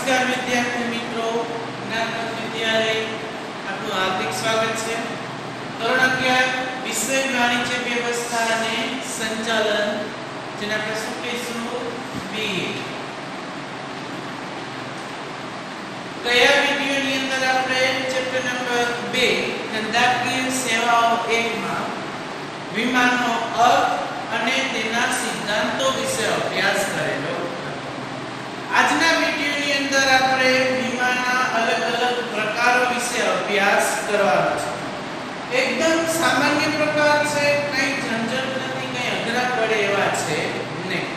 नमस्कार विद्यार्थी मित्रों, ज्ञानपथ विद्यालय आपનું હાર્દિક સ્વાગત છે। ધોરણ 11 વિષય વાણિજ્ય વ્યવસ્થા અને સંચાલન, જેને આપણે શું કહીશું બીએ। ગયા વિડિયોની અંદર આપણે ચેપ્ટર નંબર 2 ધંધાકીય સેવાઓ 1 માં વિમાનનો અર્થ અને તેના સિદ્ધાંતો વિશે અભ્યાસ કરેલો। આજના વિડિયોની અંદર આપણે વિમાનના અલગ-અલગ પ્રકારો વિશે અભ્યાસ કરવાનો છે। એકદમ સામાન્ય પ્રકાર છે, કઈ ઝંઝટ નથી, કઈ અઘરા પડે એવા છે નહીં,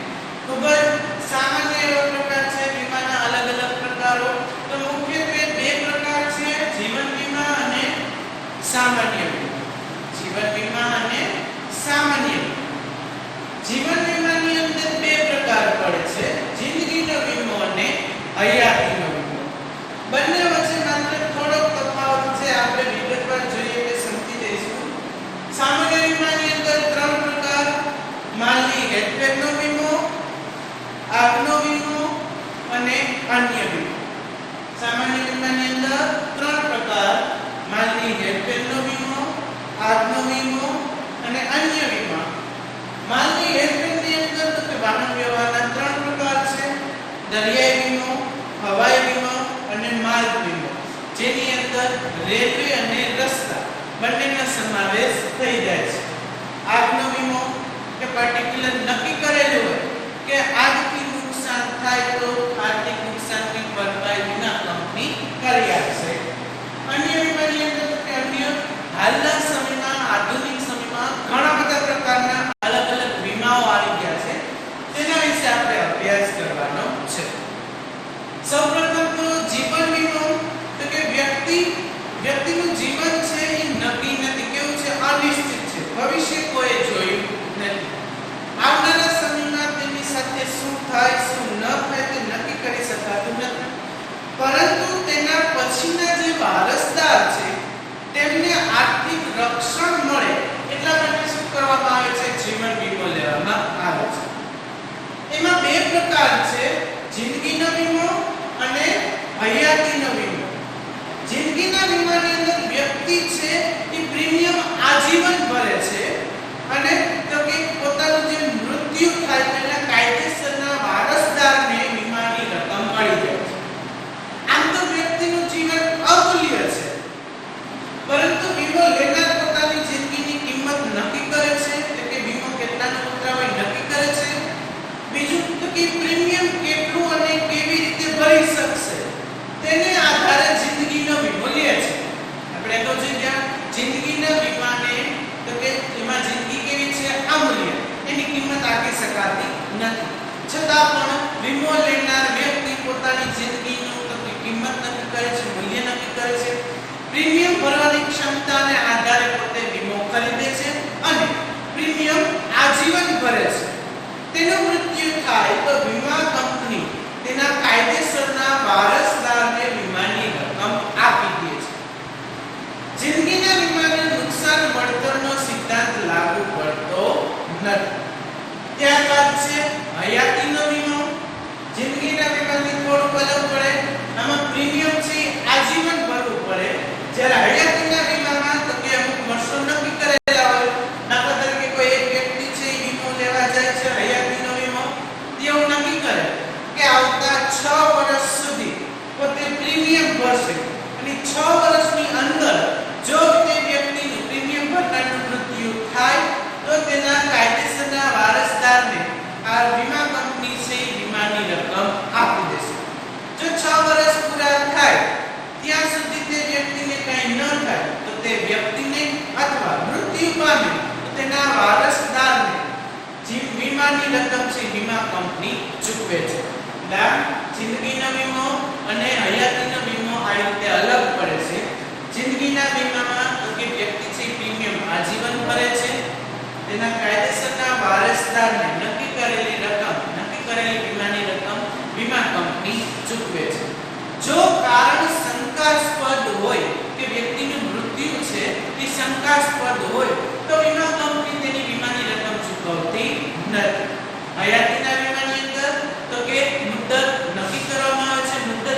ખૂબ જ સામાન્ય એવા પ્રકાર છે વિમાનના અલગ-અલગ પ્રકારો। તો મુખ્યત્વે બે પ્રકાર છે, જીવન વીમા અને સામાન્ય વીમા। જીવન વીમા અને સામાન્ય વીમા। જીવન વીમાની અંદર બે પ્રકાર પડે છે, જિંદગીનો વીમો અને હયાતીનો વીમો। બંને વચ્ચે માત્ર થોડો તફાવત છે, આપણે વિગતવાર જોઈએ એટલે સમજી જઈશું। સામાન્ય વીમાની અંદર ત્રણ પ્રકાર, માલની હેરફેરનો વીમો, આગનો વીમો અને અન્ય વીમો। સામાન્ય વીમાની અંદર ત્રણ પ્રકાર, માલની હેરફેરનો વીમો, આગનો વીમો અને અન્ય વીમો। માલની હેરફેરની અંદર તો કે વાહન વ્યવહારના ત્રણ પ્રકાર છે, દરિયાઈ વીમો, હવાઈ વીમો અને માર્ગ વીમો, જેની અંદર રેલવે અને રસ્તા બંનેનો સમાવેશ થઈ જાય છે। આગનો વીમો કે પર્ટિક્યુલર નક્કી કરેલું હોય કે આગથી નુકસાન થાય તો આર્થિક નુકસાનની ભરપાઈ વીમા કંપની કરી આપશે। અન્ય વીમાની અંદર તો કે અન્ય હાલના સમયમાં, આધુનિક સમયમાં ઘણા બધા પ્રકારના અલગ-અલગ વીમાઓ આવી ગયા છે, તેના વિશે આપણે અભ્યાસ કરવાનો છે। સૌપ્રથમ તો જીવન વીમો, તો કે વ્યક્તિનું જીવન છે એ નક્કી નથી, કેવું છે, અનિશ્ચિત છે, ભવિષ્ય કોઈ જોયું નથી। આવનારા સમયમાં તેની સાથે શું થાય શું ન થાય તે નક્કી કરી શકાતું નથી, પરંતુ તેના પછીના જે વારસદાર છે તેમને આર્થિક રક્ષણ મળે એટલા માટે શું કરવામાં આવે છે, જીવન વીમો લેવામાં આવે છે। એમાં બે પ્રકાર છે, જિંદગીનો વીમો અને હયાતીનો વીમો। જિંદગીના વીમાની અંદર વ્યક્તિ છે એ પ્રીમિયમ આજીવન ભરે છે, અને તો કે પોતાનું જે મૃત્યુ થાય તેના કાયદેસરના વારસદારને વીમાની રકમ મળી જાય છે। આમ તો વ્યક્તિનું જીવન અમૂલ્ય છે, પરંતુ વીમો લેનાર પોતાની જિંદગીની કિંમત નક્કી કરે છે, એટલે કે વીમો કેટલાનો ઉતરાવે નક્કી કરે છે। બીજું તો કે પ્રીમિયમ કેટલું અને કેવી રીતે ભરી શકશે તેને આધારે જિંદગીનો વીમો લે છે। આપણે તો જે જ્યાં જિંદગીના વીમાને તો કે એમાં જિંદગી કેવી છે, અમૂલ્ય, એની કિંમત આપી શકાતી નથી, છતાં પણ વીમો લેનાર વ્યક્તિ પોતાની જિંદગીનું તો કે કિંમત નક્કી કરે છે, મૂલ્ય નક્કી કરે છે, પ્રીમિયમ ભરવાની ક્ષમતાને આધારે પોતે વીમો ખરીદે છે અને પ્રીમિયમ આજીવન ભરે છે। તેનું મૃત્યુ થાય તો વીમા કંપની તેના કાયદેસરના વારસદારને વીમાની રકમ આપી દે છે। જિંદગીના વીમાને નુકસાન વળતરનો સિદ્ધાંત લાગુ પડતો નથી। ત્યારબાદ છે હયાતીનો વીમો। જિંદગીના વીમાથી થોડું અલગ પડે, આમાં પ્રીમિયમ છે આજીવન ભરવું પડે, જ્યારે હયાતીના વીમામાં તો કે અમુક વર્ષો નક્કી કરેલા હોય। દાખલા તરીકે કોઈ એક વ્યક્તિ છે વીમો લેવા જાય છે, હયાતીનો વીમો, તેઓ નક્કી કરે કે આવતા 6 વર્ષ સુધી પોતે પ્રીમિયમ ભરશે, અને 6 વર્ષની અંદર જો તે વ્યક્તિનું પ્રીમિયમ ભરનારનું મૃત્યુ થાય તો તેના કાયદેસરના વારસદારને આ વીમા કંપની છે વીમાની રકમ આપી દેશે। જો 6 વર્ષ પૂરા થાય ત્યાં સુધી તે વ્યક્તિને કંઈ ન થાય તો તે વ્યક્તિને અથવા મૃત્યુ પામે તો તેના વારસદારને જે વીમાની રકમ છે વીમા કંપની ચૂકવે છે। જિંદગીનો વીમો અને હયાતીનો વીમો આ રીતે અલગ પડે છે। જિંદગીના વીમામાં તો કે વ્યક્તિ છે પ્રીમિયમ આજીવન ભરે છે, તેના કાયદેસરના વારસદારને નક્કી કરેલી વીમાની રકમ વીમા કંપની ચૂકવે છે। જો કારણ શંકાસ્પદ હોય કે વ્યક્તિનું મૃત્યુ છે એ શંકાસ્પદ હોય તો વીમા કંપની તેની વીમાની રકમ ચૂકવતી નથી। હયાતીના વીમાની અંદર તો કે મુદ્દત નક્કી કરવામાં આવે છે, મુદ્દત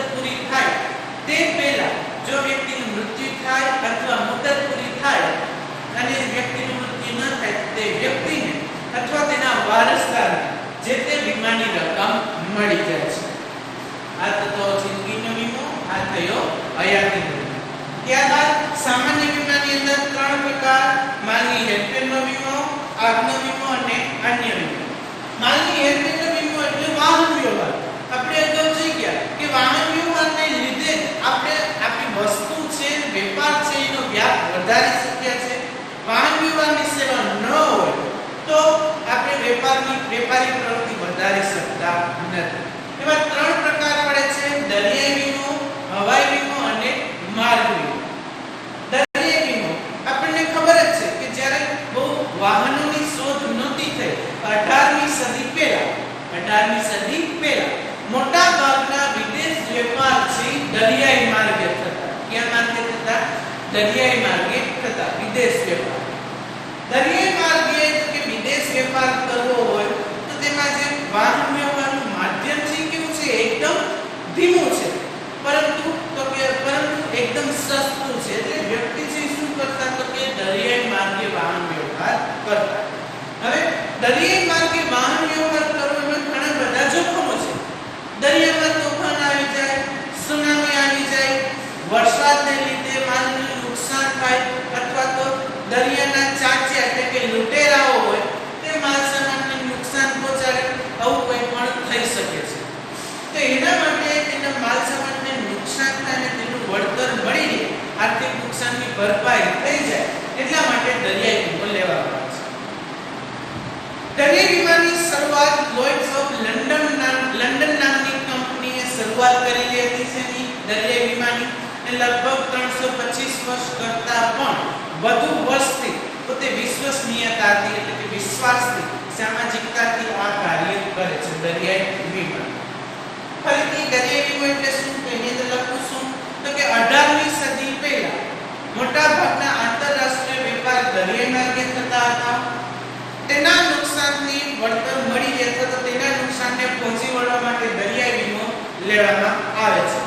વારસદારને જે તે વીમાની રકમ મળી જાય છે. આ તો જિંદગીનો વીમો, આ થયો હયાતી વીમો. ત્યારબાદ સામાન્ય વીમાની અંદર 3 પ્રકાર: માલની હેરફેરનો વીમો, આગનો વીમો અને અન્ય વીમો. માલની હેરફેરનો વીમો એટલે વાહન વ્યવહાર. આપણે અગાઉ જોઈ ગયા કે વાહન વ્યવહારને લીધે આપણે આપણી વસ્તુ છે, વેપાર છે, એનો વ્યાપ વધારી શક્યા છે. વાહન વ્યવહારની સેવા ન હોય તો આપણે વેપારી પ્રવૃત્તિ વધારી શકતા નથી. એવા 3 પ્રકાર પડે છે: દરિયાઈ વીમો, હવાઈ વીમો અને માર્ગ વીમો. દરિયાઈ વીમો આપણને ખબર જ છે કે જ્યારે બહુ વાહનોની શોધ નહોતી થઈ 18મી સદી પહેલા મોટા ભાગના વિદેશ વેપાર છે દરિયાઈ માર્ગે થતા. કયા માર્ગે થતા? દરિયાઈ માર્ગે થતા વિદેશ વેપાર. દરિયાઈ માર્ગે કે વિદેશ વેપાર કરવો હોય તો તેમાં જે વાહન વ્યવહારનું માધ્યમ છે કેવું છે? એકદમ ધીમું છે, પરંતુ એકદમ સસ્તું છે. એટલે વ્યક્તિ છે શું કરતા? તો કે દરિયાઈ માર્ગે વાહન વ્યવહાર કરતા. હવે દરિયાઈ માર્ગે વાહન વ્યવહાર કરવામાં ઘણા બધા જોખમો છે. દરિયામાં તોફાન આવી જાય, સુનામી આવી જાય, વરસાદને લીધે માલને નુકસાન થાય, અથવા તો દરિયાના ચાંચિયા એટલે કે લૂંટેરાઓ હોય તે માલ સામાનને નુકસાન પહોંચાડે. આવું કોઈ પણ થઈ શકે છે. તો એના માટે તેના માલ સામાનને નુકસાન થાય અને તેનું વળતર મળી રહે, આર્થિક નુકસાનની ભરપાઈ થઈ જાય, એટલા માટે દરિયાઈ વીમો લેવામાં આવે છે. દરિયાઈ વીમાની શરૂઆત લોઇડ્સ ઓફ લંડન નામની કંપનીએ શરૂઆત કરેલી હતી. જેની દરિયાઈ વીમાની લગભગ 325 વર્ષ કરતા પણ વધુ વર્ષથી પોતે વિશ્વસનીયતા હતી, એટલે કે વિશ્વાસથી, સામાજિકતાથી આ કાર્ય કરે છે દરિયાઈ વીમા. ફરીથી દરિયાઈ વીમો એટલે શું? એની અંદર લખું છું તો કે 18મી સદી પહેલા મોટા ભાગના આંતરરાષ્ટ્રીય વેપાર દરિયાઈ માર્ગે થતા હતા. તેના નુકસાનની વળતર મળી રહે તો તેના નુકસાનને પહોંચી વળવા માટે દરિયાઈ વીમો લેવામાં આવે છે.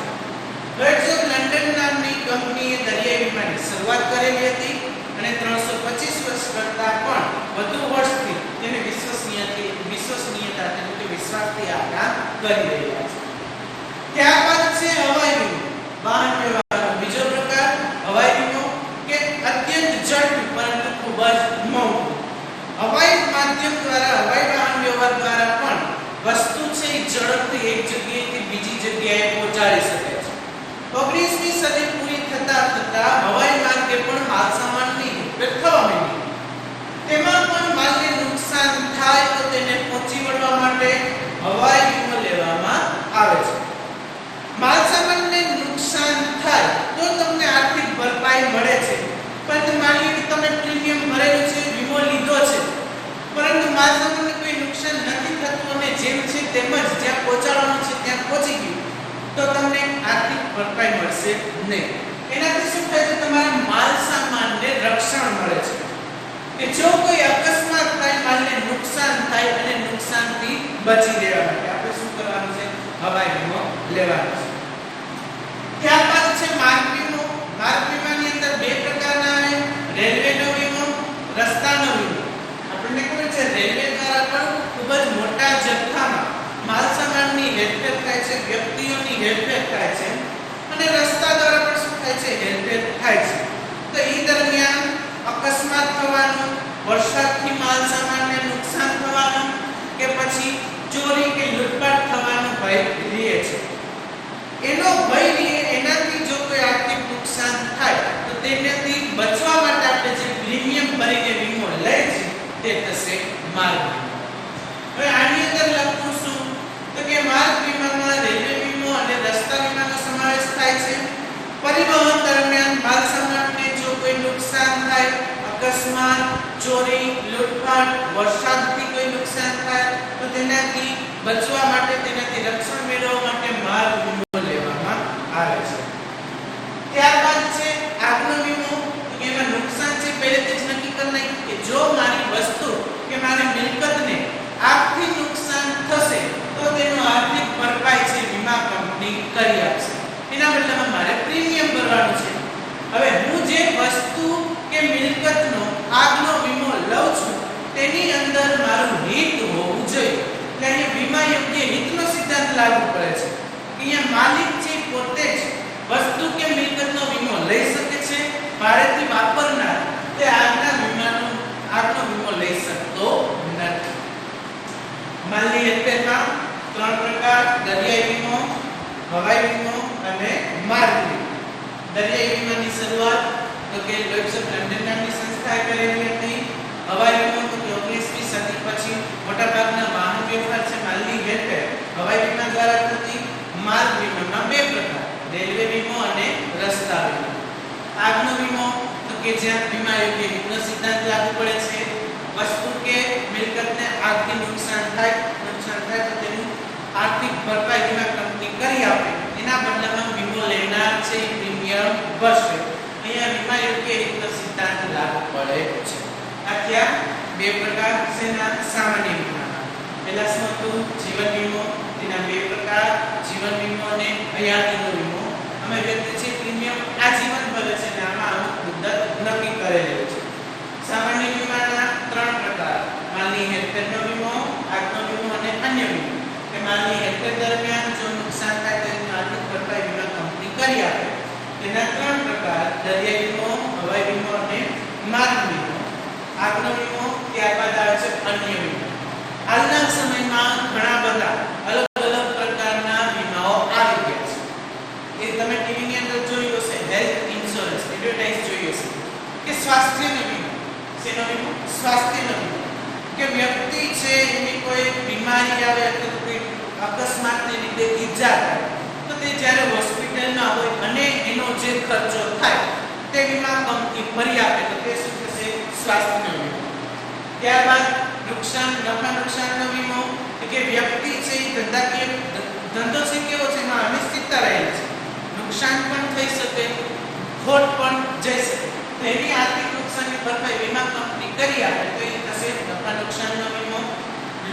લોઇડ્સ ઓફ લંડન નામની કંપનીએ દરિયાઈ વીમાની શરૂઆત કરેલી હતી અને 325 વર્ષ કરતા પણ વધુ વર્ષથી તેને વિશ્વસનીયતા એટલે કે વિશ્વાસથી આ કામ કરી રહ્યા છે. ત્યારબાદ છે હવાઈ વીમો, વાહન વ્યવહારનો બીજો પ્રકાર. હવાઈ વીમો કે અત્યંત ઝડપી પરંતુ ખૂબ જ મોંઘું. હવાઈ માધ્યમ દ્વારા, હવાઈ વાહન વ્યવહાર દ્વારા પણ વસ્તુ છે એ ઝડપથી એક જગ્યાએથી બીજી જગ્યાએ પહોંચાડી શકે છે. 19મી સદી પૂરી થતા હવાઈ માર્ગે પણ માલ સામાનની હેરફેર થવા માંડી. તેમાં પણ માલને નુકસાન થાય તો તેને પહોંચી વળવા માટે હવાઈ વીમો લેવામાં આવે છે. માલ સામાનને નુકસાન થાય તો તમને આર્થિક ભરપાઈ મળે છે, પરંતુ માની કે તમે પ્રીમિયમ ભરેલું છે, વીમો લીધો છે, પરંતુ માલ સામાનને કોઈ નુકસાન નથી થતું અને જેમ છે તેમ જ જ્યાં પહોંચાડવાનું છે ત્યાં પહોંચી ગયું તો તમને આર્થિક ભરપાઈ મળશે નહીં. એનાથી શું થાય છે? તમારા માલ સામાનને રક્ષણ મળે છે કે જો કોઈ અકસ્માત થાય, માલને નુકસાન થાય અને નુકસાનથી બચી રહેવા માટે આપણે શું કરવાનું છે? હવાઈ વીમો લેવાનો છે. ત્યારબાદ છે માર્ગ વીમો. માર્ગ વીમાની અંદર 2 પ્રકારના આવે: રેલવેનો વીમો, રસ્તાનો વીમો. આપણને ખબર છે રેલવે દ્વારા પણ ખૂબ જ મોટા જથ્થામાં માલ સામાનની હેરફેર થાય છે, વ્યક્તિઓની હેરફેર થાય છે, અને રસ્તા દ્વારા પણ શું થાય છે? હેરફેર થાય છે. તો એ દરમિયાન અકસ્માત થવાનું, વરસાદથી માલ સામાનને નુકસાન થવાનું કે પછી ચોરી કે લૂંટફાટ થવાનો ભય રહે છે. એનો ભય રહે, એનાથી જો કોઈ આર્થિક નુકસાન થાય તો તેનાથી બચવા માટે આપણે જે પ્રીમિયમ ભરીને વીમો લઈએ છીએ તે થશે માર્ગ વીમો. હવે આની અંદર લખું છું તો કે માર્ગ વીમામાં રેલવે વીમો અને રસ્તા વીમાનો સમાવેશ થાય છે. પરિવહન દરમિયાન માલ સામાનને જો કોઈ નુકસાન થાય, અકસ્માત, ચોરી, લૂંટફાટ, વરસાદથી કોઈ નુકસાન થાય તો તેનાથી બચવા માટે, તેનાથી રક્ષણ મેળવવા માટે માર્ગ વીમો લેવામાં આવે છે. ત્યારબાદ છે આગનો વીમો. એમાં નુકસાન છે પહેલેથી જ નક્કી કરી નાખ્યું કે જો મારી વસ્તુ કે મારી મિલકતને આગથી નુકસાન થશે તો તેનો આર્થિક ભરપાઈ છે વીમા કંપની કરી આપશે. એના બદલામાં મારે પ્રીમિયમ ભરવાનું છે. હવે હું જે વસ્તુ કે મિલકતનો આગનો વીમો લઉં છું તેની અંદર મારું હિત હોવું લાગુ પડે છે. અહીંયા માલિક છે પોતે જ વસ્તુ કે મિલકતનો વીમો લઈ શકે છે. ભાડેથી વાપરનાર તે આગનો વીમો લઈ શકતો નથી. માલની હેરફેરમાં ત્રણ પ્રકાર: દરિયાઈ વીમો, હવાઈ વીમો અને માર્ગ વીમો. દરિયાઈ વીમાની શરૂઆત તો કે લોઇડ્સ ઓફ લંડન નામની સંસ્થાએ કરેલી હતી. હવાઈ વીમો તો કે 19મી સદી પછી મોટાભાગના વાહન વ્યવહાર છે માલની હેરફેર હવાઈ વીમા દ્વારા થતી. માર્ગ વીમામાં બે પ્રકાર: રેલવે વીમો અને રસ્તા વીમો. આગનો વીમો તો કે જ્યાં વીમા યોગ્ય હિતનો સિદ્ધાંત લાગુ પડે છે. વસ્તુ કે મિલકતને આગથી નુકસાન થાય તો તેનું આર્થિક ભરપાઈ વીમા કંપની કરી આપે. એના બદલામાં વીમો લેનાર છે એ પ્રીમિયમ ભરશે. અહીંયા વીમા યોગ્ય હિતનો સિદ્ધાંત લાગુ પડે છે. આ ત્યાં બે પ્રકાર છે ના સામાન્ય વીમાના. પહેલા શું હતું? જીવન વીમો. તેના બે પ્રકાર: જીવન વીમો અને હયાતીનો વીમો. અમે વ્યક્તિ છે પ્રીમિયમ આજીવન ભરે છે અને આમાં અમુક મુદત નક્કી કરેલી છે. સામાન્ય વીમાના ત્રણ પ્રકાર: માલની હેરફેરનો વીમો, આગનો વીમો અને અન્ય વીમો. કે માલની હેરફેર દરમિયાન જો નુકસાન થાય તો એની આર્થિક ભરપાઈ વીમા કંપની કરી આપે. તેના ત્રણ પ્રકાર: દરિયાઈ વીમો, હવાઈ વીમો અને માર્ગ વીમો. આગનો વીમો, ત્યારબાદ આવે છે અન્ય વીમો. હાલના સમયમાં ઘણા બધા અલગ પ્રકારના વીમાઓ આવી ગયા છે. એ તમે ટીવીની અંદર જોયું હશે, હેલ્થ ઇન્સ્યોરન્સ એડવર્ટાઇઝ જોઈ હશે કે સ્વાસ્થ્યનો વીમો. શેનો વીમો? સ્વાસ્થ્યનો વીમો. કે વ્યક્તિ છે એની કોઈ બીમારી આવે અથવા કોઈ અકસ્માતને લીધે ઈજા થાય તો તે જ્યારે હોસ્પિટલમાં હોય અને એનો જે ખર્ચો થાય તે વીમા કંપની ભરી આપે તો તે શું થશે? સ્વાસ્થ્યનો વીમો. ત્યારબાદ નફા નુકસાનનો વીમો. કે વ્યક્તિ છે એ ધંધો છે કેવો છે એમાં અનિશ્ચિતતા રહેલી છે. નુકસાન પણ થઈ શકે, ખોટ પણ જઈ શકે. તો એની આર્થિક નુકસાનની ભરપાઈ વીમા કંપની કરી આપે તો એ થશે નફા નુકસાનનો વીમો.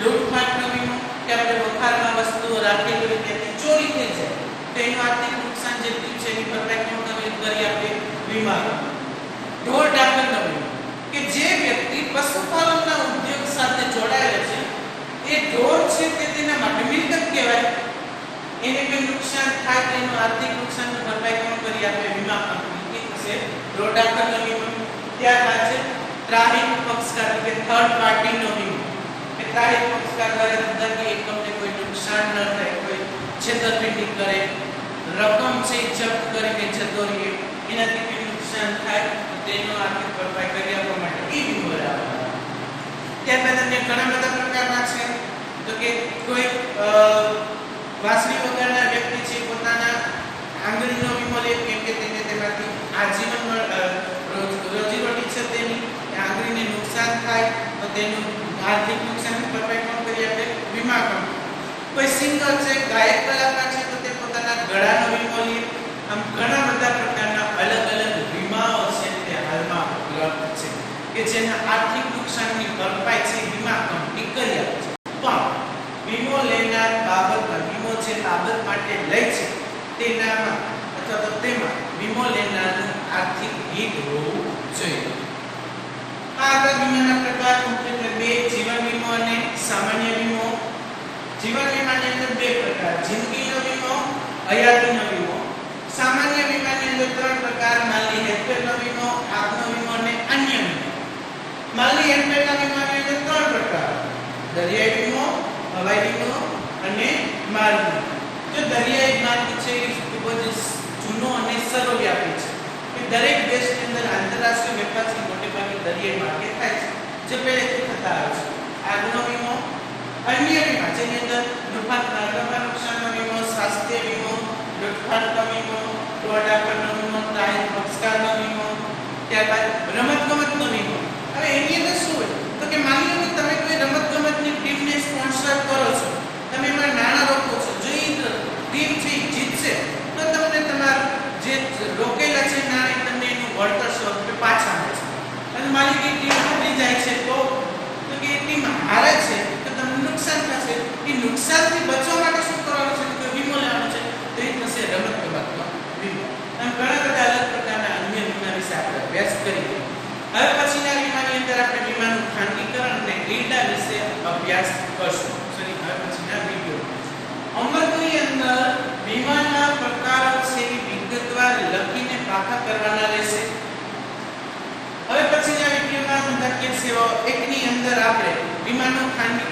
લૂંટફાટનો વીમો. કે આપણે વખારમાં વસ્તુઓ રાખેલી હોય ત્યાંથી ચોરી થઈ જાય તો એનું આર્થિક નુકસાન જે થયું છે એની ભરપાઈ કોણ કરી આપે? વીમા કંપની. ઢોર ઢાંખરનો વીમો. કે જે વ્યક્તિ પશુપાલનના ઉદ્યોગ સાથે જોડાયેલા છે એ ઢોર છે તે તેના માટે મિલકત કહેવાય. એને કોઈ નુકસાન થાય તો એનું આર્થિક નુકસાનની ભરપાઈ કોણ કરી આપે? વીમા કંપની. એ થશે ઢોર ઢાંખરનો વીમો. ત્યારબાદ છે ત્રાહિત પક્ષકાર કે થર્ડ પાર્ટીનો વીમો. કે ત્રાહિત પક્ષકાર દ્વારા ધંધાકીય એકમને કોઈ નુકસાન ન થાય, કોઈ છેતરપિંડી કરે, રકમ છે જપ્ત કરીને જતો રહે, એનાથી કોઈ નુકસાન થાય તો તેનો આર્થિક ભરપાઈ કરી આપવા માટે એ વીમો લાવવાનો. ત્યારબાદ અન્ય ઘણા બધા પ્રકારના છે તો કે કોઈ વાસળી વગરના વ્યક્તિ છે પોતાના આંગળીનો વીમો લે કેમ કે તેને તેમાંથી આજીવન રોજીરોટી છે તેની આંગળીને નુકસાન થાય તો તેનું આર્થિક નુકસાનની ભરપાઈ કોણ કરી આપે? વીમા કંપની. કોઈ સિંગર છે, ગાયક કલાકાર છે તો તે પોતાના ગળાનો વીમો લે. આમ ઘણા બધા પ્રકારના અલગ વીમાઓ છે તે હાલમાં ઉપલબ્ધ છે કે જેના આર્થિક નુકસાનની ભરપાઈ છે વીમા કંપની કરી આપે છે. પણ વીમો લેનાર વીમો જે બાબત માટે લે છે તેનામાં અથવા તો તેમાં વીમો લેનારનું આર્થિક હિત હોવું જોઈએ. આ હતા વીમાના પ્રકાર મુખ્યત્વે બે: જીવન વીમો અને સામાન્ય વીમો. જીવન વીમાની અંદર બે પ્રકાર: જિંદગીનો વીમો, હયાતીનો વીમો. સામાન્ય વીમાની અંદર ત્રણ પ્રકાર: માલની હેરફેરનો વીમો, આગનો વીમો અને અન્ય વીમો. માલની હેરફેરના વીમાની અંદર ત્રણ પ્રકાર: દરિયાઈ વીમો, હવાઈ વીમો અને માર્ગ વીમો. જો દરિયાઈ માર્ગ છે એ ખૂબ જ જૂનો અને સર્વવ્યાપી છે કે દરેક દેશની અંદર આંતરરાષ્ટ્રીય વેપારથી મોટે ભાગે દરિયાઈ માર્ગે થાય છે જે પહેલેથી થતા આવે છે. આગનો વીમો, અન્ય વીમા જેની અંદર નફા નુકસાનનો વીમો, સ્વાસ્થ્ય વીમો, લૂંટફાટનો વીમો, ઢોર ઢાંખરનો વીમો, ત્રાહિત પક્ષકારનો વીમો. ત્યારબાદ રમતગમતનો વીમો. હવે એની અંદર શું હોય તો કે માની લો કે તમે કોઈ રમતગમતની ટીમને સ્પોન્સર કરો છો, તમે એમાં નાણાં રોકો છો, જો એ ટીમ છે જીતશે તો તમને તમારા જે રોકેલા છે નાણાં તમને એનું વળતર સ્વરૂપે પાછા મળે છે. અને માની કે ટીમ હારી જાય છે તો કે ટીમ હારે છે તો તમને નુકસાન થશે. એ નુકસાનથી બચવા માટે શું કરવાનું છે તો વીમો લેવાનો છે તો એ થશે રમતગમતનો વીમો. આમ ઘણા બધા અલગ પ્રકારના અન્ય વીમા વિશે આપણે અભ્યાસ કરીએ. હવે પછીના વીમાની અંદર આપણે વીમાનું ખાનગીકરણ અને ગીરડા વિશે અભ્યાસ કરશું. હવે પછીના વિડિયો અમરની અંદર વિમાનના પ્રકારો છે વિગતવાર લખીને પાકા કરવાના રહેશે. હવે પછીના વિડિયોમાં ધંધાકીય સેવાઓ 1 ની અંદર આપણે વિમાનનો ખાનગી